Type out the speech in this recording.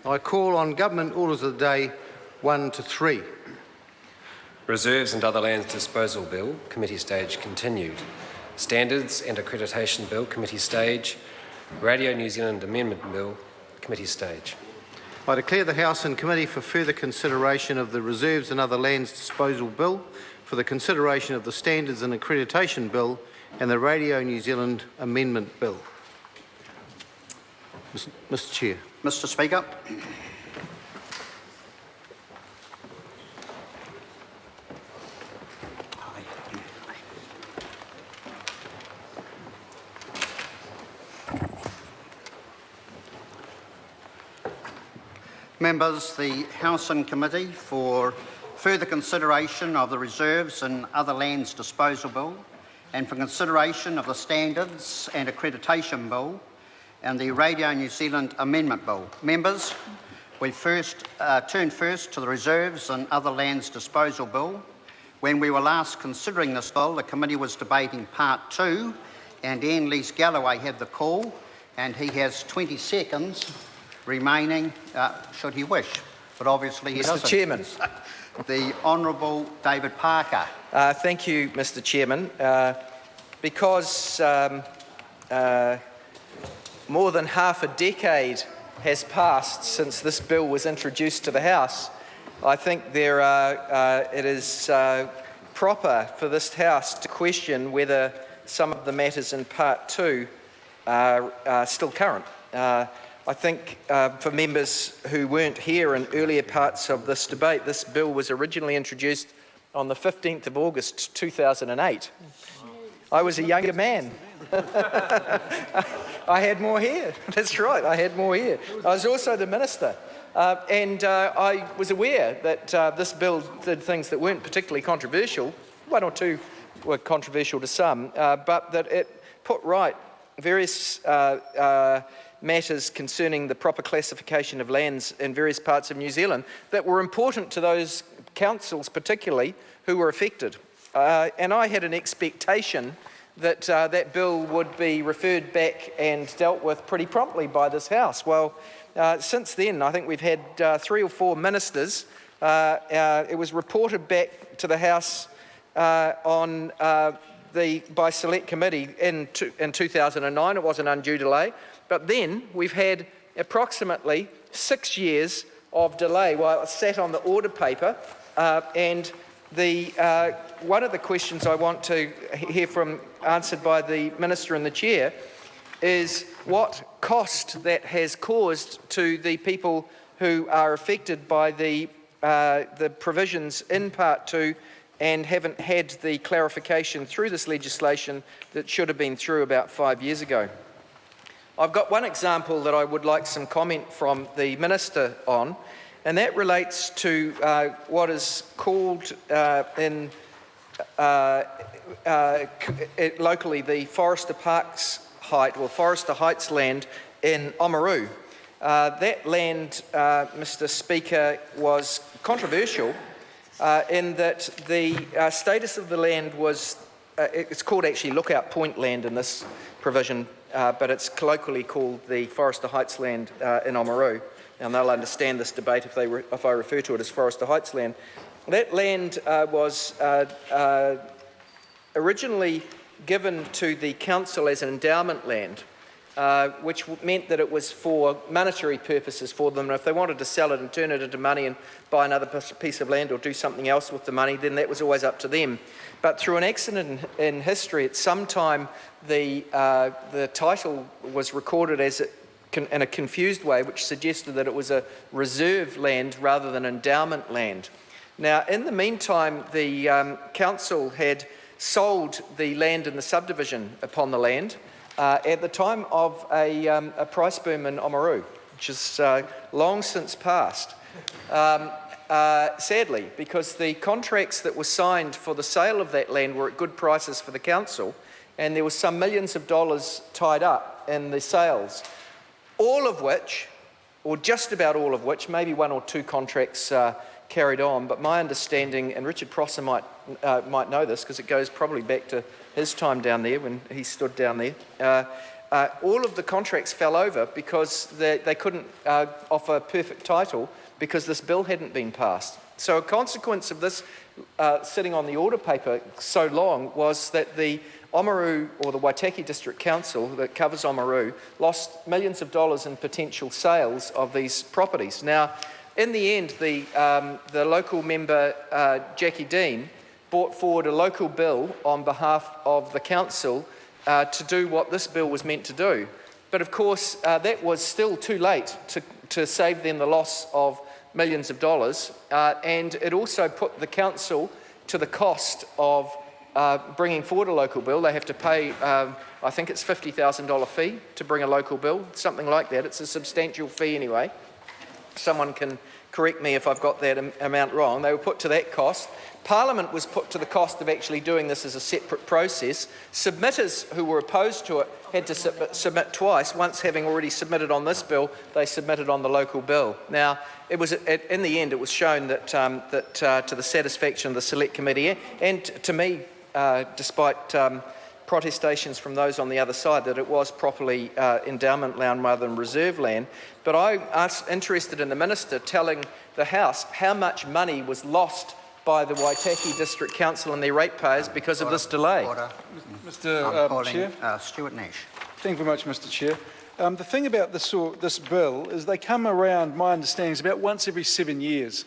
I call on Government Orders of the Day 1 to 3. Reserves and Other Lands Disposal Bill, Committee Stage continued. Standards and Accreditation Bill, Committee Stage. Radio New Zealand Amendment Bill, Committee Stage. I declare the House in committee for further consideration of the Reserves and Other Lands Disposal Bill, for the consideration of the Standards and Accreditation Bill and the Radio New Zealand Amendment Bill. Mr. Chair. Mr. Speaker. Members, the House and Committee for further consideration of the Reserves and Other Lands Disposal Bill and for consideration of the Standards and Accreditation Bill and the Radio New Zealand Amendment Bill. Members, we turn first to the Reserves and Other Lands Disposal Bill. When we were last considering this bill, the committee was debating Part 2 and Ian Lees-Galloway had the call and he has 20 seconds remaining, should he wish, but obviously he doesn't. Mr. Chairman. The Honourable David Parker. Thank you, Mr. Chairman. Because more than half a decade has passed since this bill was introduced to the House, I think it is proper for this House to question whether some of the matters in Part 2 are still current. I think for members who weren't here in earlier parts of this debate, this bill was originally introduced on the 15th of August 2008. I was a younger man. I had more hair. That's right, I had more hair. I was also the minister. And I was aware that this bill did things that weren't particularly controversial. One or two were controversial to some, but that it put right various matters concerning the proper classification of lands in various parts of New Zealand that were important to those councils particularly who were affected. And I had an expectation that that bill would be referred back and dealt with pretty promptly by this House. Well, since then, I think we've had 3 or 4 ministers. It was reported back to the House by select committee in 2009. It was an undue delay. But then we've had approximately 6 years of delay while it sat on the order paper. And one of the questions I want to hear from answered by the Minister and the Chair is what cost that has caused to the people who are affected by the provisions in Part 2 and haven't had the clarification through this legislation that should have been through about 5 years ago. I've got one example that I would like some comment from the Minister on, and that relates to what is called locally the Forester Heights land in Oamaru. That land, Mr. Speaker, was controversial in that the status of the land was, it's called actually Lookout Point land in this provision, but it's colloquially called the Forester Heights land in Oamaru. And they'll understand this debate if I refer to it as Forester Heights land. That land was originally given to the council as an endowment land, which meant that it was for monetary purposes for them. And if they wanted to sell it and turn it into money and buy another piece of land or do something else with the money, then that was always up to them. But through an accident in history, at some time the title was recorded as in a confused way, which suggested that it was a reserve land rather than endowment land. Now, in the meantime, the council had sold the land in the subdivision upon the land at the time of a price boom in Oamaru, which is long since passed. Sadly, because the contracts that were signed for the sale of that land were at good prices for the council, and there was some millions of dollars tied up in the sales, all of which, or just about all of which, maybe 1 or 2 contracts carried on, but my understanding, and Richard Prosser might know this because it goes probably back to his time down there when he stood down there, all of the contracts fell over because they couldn't offer perfect title because this bill hadn't been passed. So a consequence of this sitting on the order paper so long was that the Oamaru, or the Waitaki District Council that covers Oamaru, lost millions of dollars in potential sales of these properties. Now, in the end, the local member, Jackie Dean, brought forward a local bill on behalf of the council to do what this bill was meant to do. But of course, that was still too late to save them the loss of millions of dollars, and it also put the council to the cost of bringing forward a local bill. They have to pay, I think it's $50,000 fee to bring a local bill, something like that. It's a substantial fee anyway. Someone can correct me if I've got that amount wrong. They were put to that cost. Parliament was put to the cost of actually doing this as a separate process. Submitters who were opposed to it had to submit twice. Once having already submitted on this bill, they submitted on the local bill. Now, it was in the end, it was shown that, to the satisfaction of the Select Committee and to me, despite protestations from those on the other side, that it was properly endowment land rather than reserve land. But I was interested in the Minister telling the House how much money was lost by the Waitaki District Council and their ratepayers because of this delay. Order. Mr. Chair. Stuart Nash. Thank you very much, Mr. Chair. The thing about this bill is they come around, my understanding is about once every 7 years.